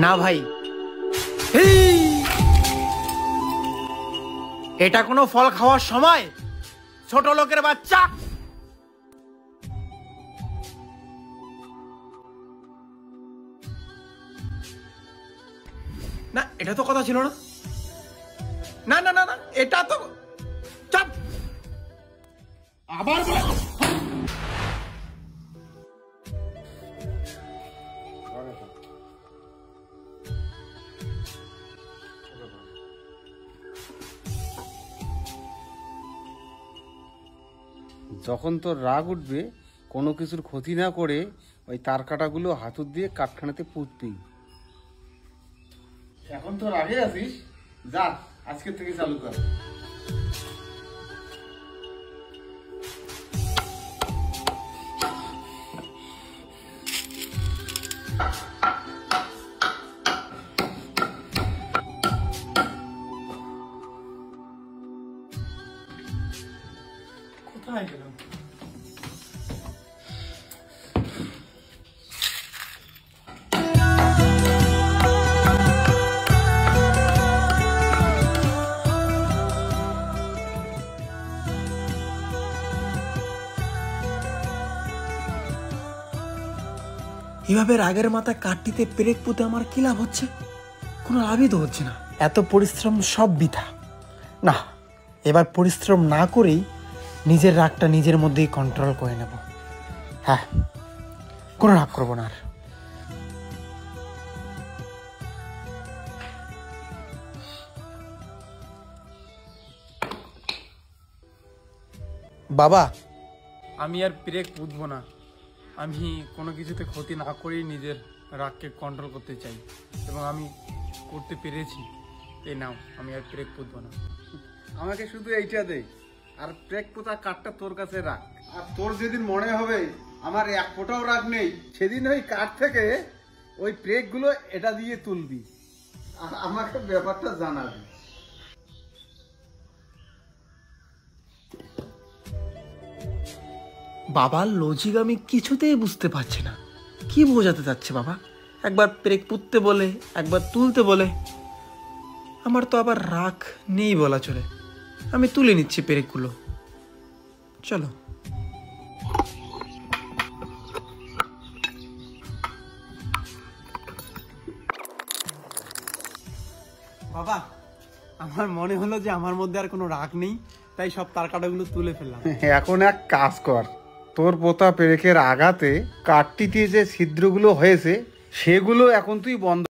না ভাই, এটা কোনো ফল খাওয়ার সময়? ছোট লোকের বাচ্চা। না, এটা তো কথা ছিল না। না না না না, এটা তো চাপ আবার যখন তোর রাগ উঠবে, কোনো কিছুর ক্ষতি না করে ওই তার কাটাগুলো হাতুর দিয়ে কাঠখানাতে পুঁতবি। এখন তো রাগে আছিস, যা আজকে থেকে চালু কর। কোথায় গেলাম? এভাবে রাগের মাথা কাটটিতে পেরেক পুঁতে আমার কি লাভ হচ্ছে? কোনো লাভই তো হচ্ছে না। এত পরিশ্রম সব বৃথা। না, এবার পরিশ্রম না করেই নিজের রাগটা নিজের মধ্যেই কন্ট্রোল করে নেব। হ্যাঁ, কোনো রাগ করবো না আর। বাবা, আমি আর ব্রেক বুঝবো না। আমি কোনো কিছুতে ক্ষতি না করেই নিজের রাগকে কন্ট্রোল করতে চাই, এবং আমি করতে পেরেছি। এই নাও, আমি আর ব্রেক বুঝবো না। আমাকে শুধু এইটা দে, আর ব্রেক পোতা কাঠটা তোর কাছে রাখ। আর তোর যেদিন মনে হবে আমার এক ফোঁটাও রাগ নেই, সেদিন ওই কাঠ থেকে ওই ব্রেক গুলো এটা দিয়ে তুলবি আর আমাকে ব্যাপারটা জানাবি। বাবার লজিক আমি কিছুতেই বুঝতে পারছি না। কি বোঝাতে চাচ্ছে বাবা? একবার পেরেক পুঁততে বলে, একবার তুলতে বলে। আমার তো আবার রাগ নেই বলা চলে। আমি তুলে নিচ্ছি পেরেকগুলো। চলো। বাবা, আমার মনে হলো যে আমার মধ্যে আর কোনো রাগ নেই, তাই সব তার কাটাগুলো তুলে ফেললাম। এখন এক কাজ কর, তোর পোতা পেরেকের আঘাতে কাঠটিতে যে ছিদ্রগুলো হয়েছে সেগুলো এখন তুই বন্ধ